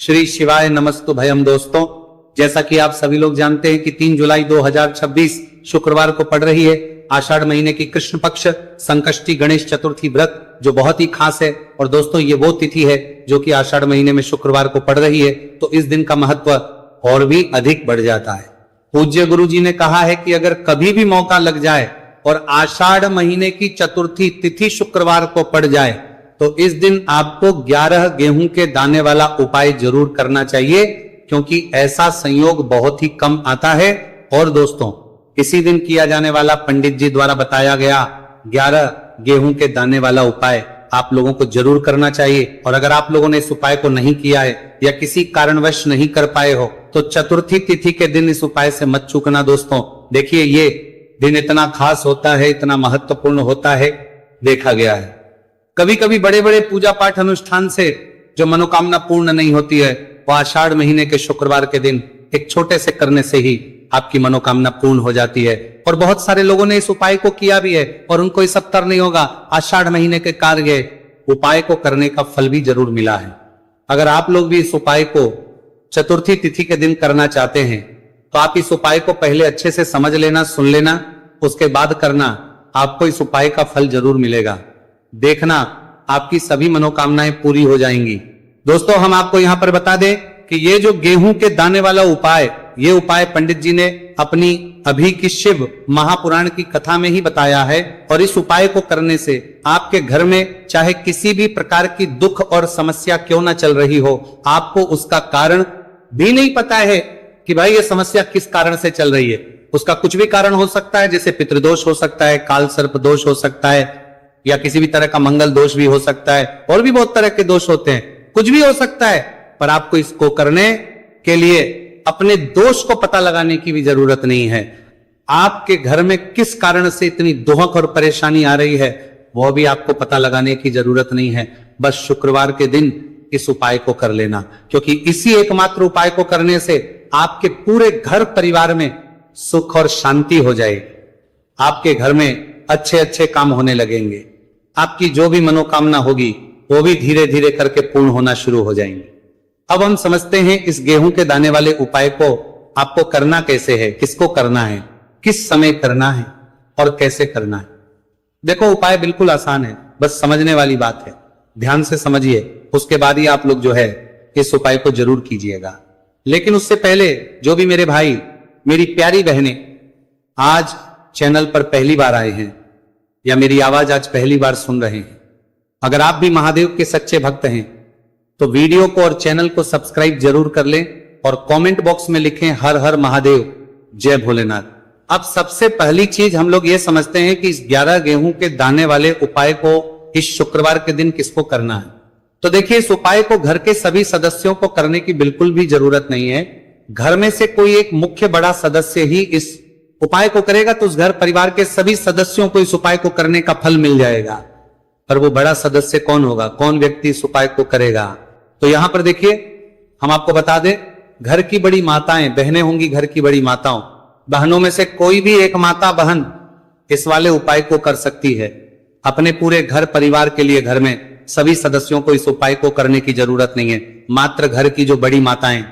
श्री शिवाय नमस्तु भयम। दोस्तों, जैसा कि आप सभी लोग जानते हैं कि 3 जुलाई 2026 शुक्रवार को पड़ रही है आषाढ़ महीने की कृष्ण पक्ष संकष्टी गणेश चतुर्थी व्रत, जो बहुत ही खास है। और दोस्तों, ये वो तिथि है जो कि आषाढ़ महीने में शुक्रवार को पड़ रही है, तो इस दिन का महत्व और भी अधिक बढ़ जाता है। पूज्य गुरु जी ने कहा है कि अगर कभी भी मौका लग जाए और आषाढ़ महीने की चतुर्थी तिथि शुक्रवार को पड़ जाए तो इस दिन आपको 11 गेहूं के दाने वाला उपाय जरूर करना चाहिए, क्योंकि ऐसा संयोग बहुत ही कम आता है। और दोस्तों, इसी दिन किया जाने वाला पंडित जी द्वारा बताया गया 11 गेहूं के दाने वाला उपाय आप लोगों को जरूर करना चाहिए। और अगर आप लोगों ने इस उपाय को नहीं किया है या किसी कारणवश नहीं कर पाए हो तो चतुर्थी तिथि के दिन इस उपाय से मत चूकना। दोस्तों देखिए, ये दिन इतना खास होता है, इतना महत्वपूर्ण होता है, देखा गया है कभी कभी बड़े बड़े पूजा पाठ अनुष्ठान से जो मनोकामना पूर्ण नहीं होती है, वो आषाढ़ महीने के शुक्रवार के दिन एक छोटे से करने से ही आपकी मनोकामना पूर्ण हो जाती है। और बहुत सारे लोगों ने इस उपाय को किया भी है और उनको इस अवसर नहीं होगा, आषाढ़ महीने के कार्य उपाय को करने का फल भी जरूर मिला है। अगर आप लोग भी इस उपाय को चतुर्थी तिथि के दिन करना चाहते हैं तो आप इस उपाय को पहले अच्छे से समझ लेना, सुन लेना, उसके बाद करना। आपको इस उपाय का फल जरूर मिलेगा। देखना, आपकी सभी मनोकामनाएं पूरी हो जाएंगी। दोस्तों, हम आपको यहां पर बता दें कि ये जो गेहूं के दाने वाला उपाय, ये उपाय पंडित जी ने अपनी अभी की शिव महापुराण की कथा में ही बताया है। और इस उपाय को करने से आपके घर में चाहे किसी भी प्रकार की दुख और समस्या क्यों ना चल रही हो, आपको उसका कारण भी नहीं पता है कि भाई ये समस्या किस कारण से चल रही है। उसका कुछ भी कारण हो सकता है, जैसे पितृदोष हो सकता है, काल सर्प दोष हो सकता है, या किसी भी तरह का मंगल दोष भी हो सकता है, और भी बहुत तरह के दोष होते हैं, कुछ भी हो सकता है। पर आपको इसको करने के लिए अपने दोष को पता लगाने की भी जरूरत नहीं है। आपके घर में किस कारण से इतनी दुख और परेशानी आ रही है, वो भी आपको पता लगाने की जरूरत नहीं है। बस शुक्रवार के दिन इस उपाय को कर लेना, क्योंकि इसी एकमात्र उपाय को करने से आपके पूरे घर परिवार में सुख और शांति हो जाएगी। आपके घर में अच्छे अच्छे काम होने लगेंगे। आपकी जो भी मनोकामना होगी वो भी धीरे धीरे करके पूर्ण होना शुरू हो जाएंगी। अब हम समझते हैं इस गेहूं के दाने वाले उपाय को आपको करना कैसे है, किसको करना है, किस समय करना है और कैसे करना है। देखो, उपाय बिल्कुल आसान है, बस समझने वाली बात है। ध्यान से समझिए, उसके बाद ही आप लोग जो है इस उपाय को जरूर कीजिएगा। लेकिन उससे पहले जो भी मेरे भाई, मेरी प्यारी बहनें आज चैनल पर पहली बार आए हैं या मेरी आवाज आज पहली बार सुन रहे हैं, अगर आप भी महादेव के सच्चे भक्त हैं तो वीडियो को और चैनल को सब्सक्राइब जरूर कर लें और कमेंट बॉक्स में लिखें हर हर महादेव, जय भोलेनाथ। अब सबसे पहली चीज हम लोग ये समझते हैं कि इस 11 गेहूं के दाने वाले उपाय को इस शुक्रवार के दिन किसको करना है। तो देखिए, इस उपाय को घर के सभी सदस्यों को करने की बिल्कुल भी जरूरत नहीं है। घर में से कोई एक मुख्य बड़ा सदस्य ही इस उपाय को करेगा तो उस घर परिवार के सभी सदस्यों को इस उपाय को करने का फल मिल जाएगा। पर वो बड़ा सदस्य कौन होगा, कौन व्यक्ति इस उपाय को करेगा? तो यहां पर देखिए, हम आपको बता दें, घर की बड़ी माताएं, बहनें होंगी घर की बड़ी माताओं, बहनों में से कोई भी एक माता बहन इस वाले उपाय को कर सकती है। अपने पूरे घर परिवार के लिए घर में सभी सदस्यों को इस उपाय को करने की जरूरत नहीं है। मात्र घर की जो बड़ी माताएं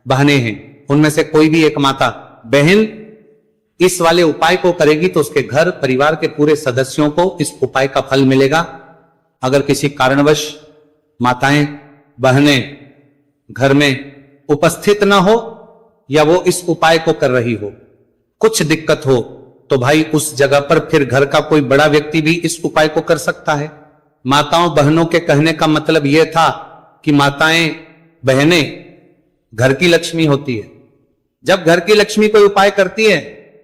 बहनें हैं, उनमें से कोई भी एक माता बहन इस वाले उपाय को करेगी तो उसके घर परिवार के पूरे सदस्यों को इस उपाय का फल मिलेगा। अगर किसी कारणवश माताएं बहनें घर में उपस्थित ना हो या वो इस उपाय को कर रही हो, कुछ दिक्कत हो, तो भाई उस जगह पर फिर घर का कोई बड़ा व्यक्ति भी इस उपाय को कर सकता है। माताओं बहनों के कहने का मतलब यह था कि माताएं बहनें घर की लक्ष्मी होती है। जब घर की लक्ष्मी कोई उपाय करती है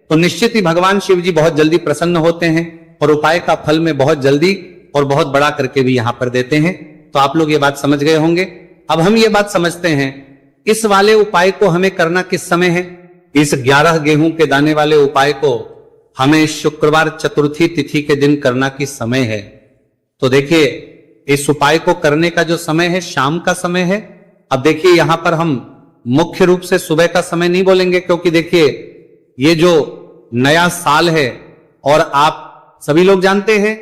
तो निश्चित ही भगवान शिव जी बहुत जल्दी प्रसन्न होते हैं और उपाय का फल में बहुत जल्दी और बहुत बड़ा करके भी यहां पर देते हैं। तो आप लोग ये बात समझ गए होंगे। अब हम ये बात समझते हैं इस वाले उपाय को हमें करना किस समय है। इस 11 गेहूं के दाने वाले उपाय को हमें शुक्रवार चतुर्थी तिथि के दिन करना किस समय है। तो देखिए, इस उपाय को करने का जो समय है शाम का समय है। अब देखिए, यहां पर हम मुख्य रूप से सुबह का समय नहीं बोलेंगे, क्योंकि देखिए ये जो नया साल है और आप सभी लोग जानते हैं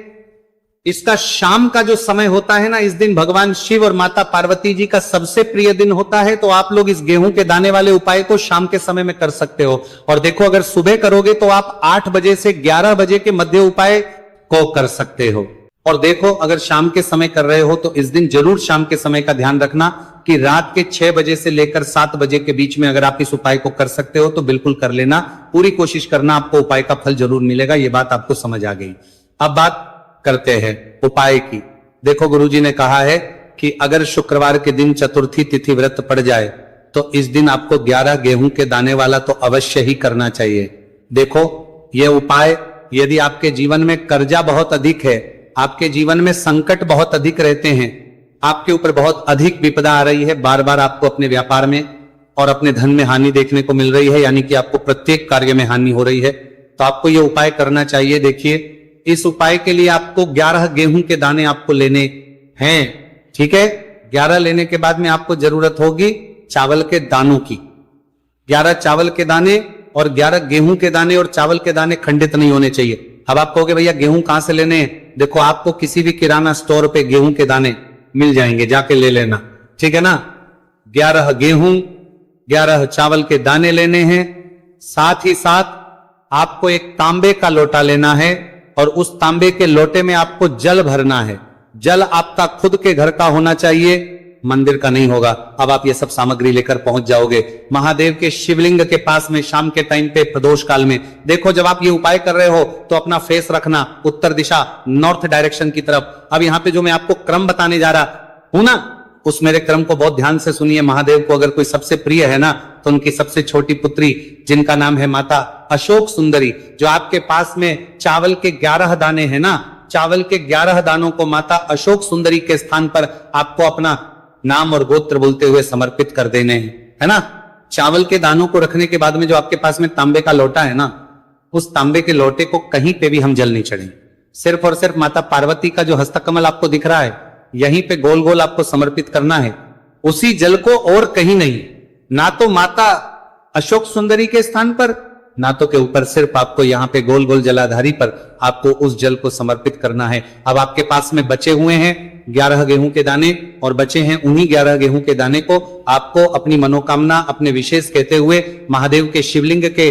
इसका शाम का जो समय होता है ना, इस दिन भगवान शिव और माता पार्वती जी का सबसे प्रिय दिन होता है। तो आप लोग इस गेहूं के दाने वाले उपाय को शाम के समय में कर सकते हो। और देखो, अगर सुबह करोगे तो आप 8 बजे से 11 बजे के मध्य उपाय को कर सकते हो। और देखो, अगर शाम के समय कर रहे हो तो इस दिन जरूर शाम के समय का ध्यान रखना कि रात के 6 बजे से लेकर 7 बजे के बीच में अगर आप इस उपाय को कर सकते हो तो बिल्कुल कर लेना। पूरी कोशिश करना, आपको उपाय का फल जरूर मिलेगा। ये बात आपको समझ आ गई। अब बात करते हैं उपाय की। देखो, गुरुजी ने कहा है कि अगर शुक्रवार के दिन चतुर्थी तिथि व्रत पड़ जाए तो इस दिन आपको 11 गेहूं के दाने वाला तो अवश्य ही करना चाहिए। देखो, यह उपाय यदि आपके जीवन में कर्जा बहुत अधिक है, आपके जीवन में संकट बहुत अधिक रहते हैं, आपके ऊपर बहुत अधिक विपदा आ रही है, बार बार आपको अपने व्यापार में और अपने धन में हानि देखने को मिल रही है, यानी कि आपको प्रत्येक कार्य में हानि हो रही है, तो आपको यह उपाय करना चाहिए। देखिए, इस उपाय के लिए आपको 11 गेहूं के दाने आपको लेने हैं। ठीक है, 11 लेने के बाद में आपको जरूरत होगी चावल के दानों की। 11 चावल के दाने और 11 गेहूं के दाने, और चावल के दाने खंडित नहीं होने चाहिए। अब आप कहोगे भैया गेहूं कहां से लेने हैं? देखो, आपको किसी भी किराना स्टोर पे गेहूं के दाने मिल जाएंगे, जाके ले लेना। ठीक है ना? 11 गेहूं, 11 चावल के दाने लेने हैं। साथ ही साथ आपको एक तांबे का लोटा लेना है और उस तांबे के लोटे में आपको जल भरना है। जल आपका खुद के घर का होना चाहिए, मंदिर का नहीं होगा। अब आप ये सब सामग्री लेकर पहुंच जाओगे महादेव के शिवलिंग के पास में शाम के टाइम पे प्रदोष काल में। देखो, जब आप ये उपाय कर रहे हो तो अपना फेस रखना उत्तर दिशा, नॉर्थ डायरेक्शन की तरफ। अब यहाँ पे जो मैं आपको क्रम बताने जा रहा हूं ना, उस मेरे क्रम को बहुत ध्यान से सुनिए। महादेव को अगर कोई सबसे प्रिय है ना, तो उनकी सबसे छोटी पुत्री जिनका नाम है माता अशोक सुंदरी, जो आपके पास में चावल के 11 दाने हैं ना, चावल के 11 दानों को माता अशोक सुंदरी के स्थान पर आपको अपना नाम और गोत्र बोलते हुए समर्पित कर देने हैं, है ना। चावल के दानों को रखने के बाद में जो आपके पास में तांबे का लोटा है ना, उस तांबे के लोटे को कहीं पे भी हम जल नहीं चढ़ेंगे। सिर्फ और सिर्फ माता पार्वती का जो हस्तकमल आपको दिख रहा है, यहीं पे गोल गोल आपको समर्पित करना है, उसी जल को, और कहीं नहीं। ना तो माता अशोक सुंदरी के स्थान पर, ना तो के ऊपर, सिर्फ आपको यहाँ पे गोल गोल जलाधारी पर आपको उस जल को समर्पित करना है। अब आपके पास में बचे हुए हैं 11 गेहूं के दाने, और बचे हैं उन्हीं 11 गेहूं के दाने को आपको अपनी मनोकामना, अपने विशेष कहते हुए महादेव के शिवलिंग के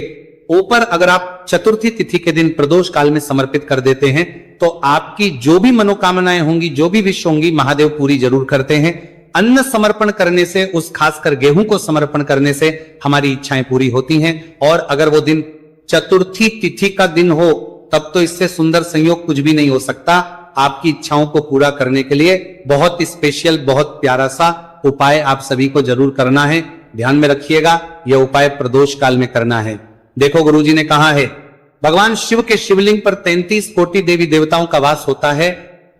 ऊपर अगर आप चतुर्थी तिथि के दिन प्रदोष काल में समर्पित कर देते हैं तो आपकी जो भी मनोकामनाएं होंगी, जो भी विश होंगी, महादेव पूरी जरूर करते हैं। अन्न समर्पण करने से, उस खासकर गेहूं को समर्पण करने से हमारी इच्छाएं पूरी होती हैं। और अगर वो दिन चतुर्थी तिथि का दिन हो तब तो इससे सुंदर संयोग कुछ भी नहीं हो सकता। आपकी इच्छाओं को पूरा करने के लिए बहुत स्पेशल, बहुत प्यारा सा उपाय आप सभी को जरूर करना है। ध्यान में रखिएगा, यह उपाय प्रदोष काल में करना है। देखो, गुरुजी ने कहा है भगवान शिव के शिवलिंग पर 33 कोटि देवी देवताओं का वास होता है।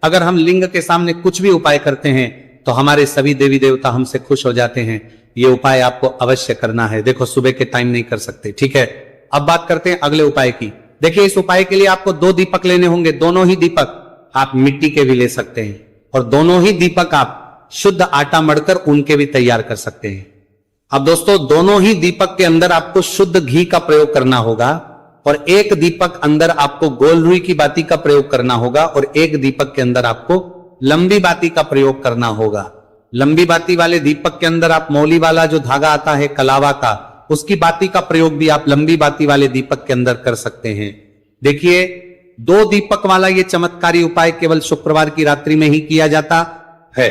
अगर हम लिंग के सामने कुछ भी उपाय करते हैं तो हमारे सभी देवी देवता हमसे खुश हो जाते हैं। ये उपाय आपको अवश्य करना है। देखो, सुबह के टाइम नहीं कर सकते, ठीक है। अब बात करते हैं अगले उपाय की। देखिए, इस उपाय के लिए आपको 2 दीपक लेने होंगे। दोनों ही दीपक आप मिट्टी के भी ले सकते हैं, और दोनों ही दीपक आप शुद्ध आटा मढ़कर उनके भी तैयार कर सकते हैं। अब दोस्तों, दोनों ही दीपक के अंदर आपको शुद्ध घी का प्रयोग करना होगा, और एक दीपक अंदर आपको गोल रुई की बाती का प्रयोग करना होगा, और एक दीपक के अंदर आपको लंबी बाती का प्रयोग करना होगा। लंबी बाती वाले दीपक के अंदर आप मौली वाला जो धागा आता है कलावा का, उसकी बाती का प्रयोग भी आप लंबी बाती वाले दीपक के अंदर कर सकते हैं। देखिए, 2 दीपक वाला ये चमत्कारी उपाय केवल शुक्रवार की रात्रि में ही किया जाता है,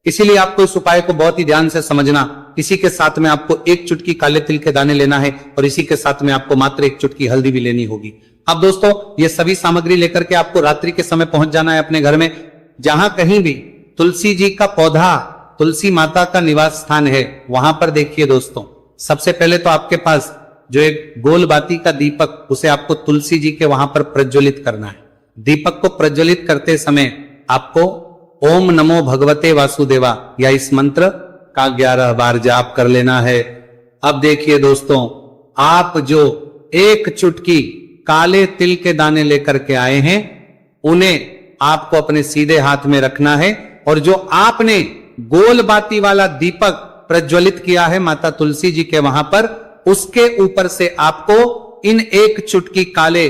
इसीलिए आपको इस उपाय को बहुत ही ध्यान से समझना। इसी के साथ में आपको 1 चुटकी काले तिल के दाने लेना है, और इसी के साथ में आपको मात्र 1 चुटकी हल्दी भी लेनी होगी। अब दोस्तों, ये सभी सामग्री लेकर के आपको रात्रि के समय पहुंच जाना है अपने घर में। जहां कहीं भी तुलसी जी का पौधा, तुलसी माता का निवास स्थान है, वहां पर देखिए दोस्तों, सबसे पहले तो आपके पास जो एक गोल बाती का दीपक, उसे आपको तुलसी जी के वहां पर प्रज्वलित करना है। दीपक को प्रज्वलित करते समय आपको ओम नमो भगवते वासुदेवा या इस मंत्र का 11 बार जाप कर लेना है। अब देखिए दोस्तों, आप जो 1 चुटकी काले तिल के दाने लेकर के आए हैं, उन्हें आपको अपने सीधे हाथ में रखना है, और जो आपने गोल बाती वाला दीपक प्रज्वलित किया है माता तुलसी जी के वहां पर, उसके ऊपर से आपको इन 1 चुटकी काले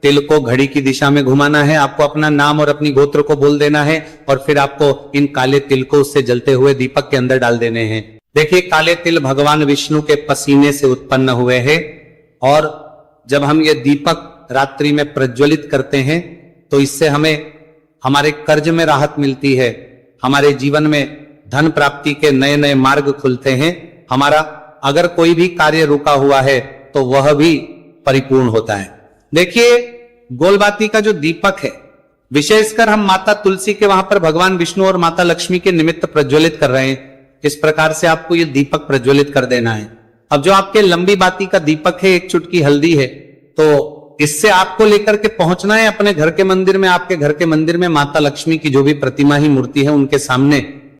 तिल को घड़ी की दिशा में घुमाना है, आपको अपना नाम और अपनी गोत्र को बोल देना है और फिर आपको इन काले तिल को उससे जलते हुए दीपक के अंदर डाल देने हैं। देखिए, काले तिल भगवान विष्णु के पसीने से उत्पन्न हुए हैं और जब हम ये दीपक रात्रि में प्रज्वलित करते हैं तो इससे हमें हमारे कर्ज में राहत मिलती है, हमारे जीवन में धन प्राप्ति के नए नए मार्ग खुलते हैं, हमारा अगर कोई भी कार्य रुका हुआ है तो वह भी परिपूर्ण होता है। देखिए, गोलबाती का जो दीपक है, विशेषकर हम माता तुलसी के वहां पर भगवान विष्णु और माता लक्ष्मी के निमित्त प्रज्वलित कर रहे हैं। इस प्रकार से आपको ये दीपक प्रज्वलित कर देना है। अब जो आपके लंबी बाती का दीपक है, एक चुटकी हल्दी है, तो इससे आपको लेकर के पहुंचना है अपने घर के मंदिर में। आपके घर के मंदिर में माता लक्ष्मी की जो भी प्रतिमा ही मूर्ति है, उनके सामने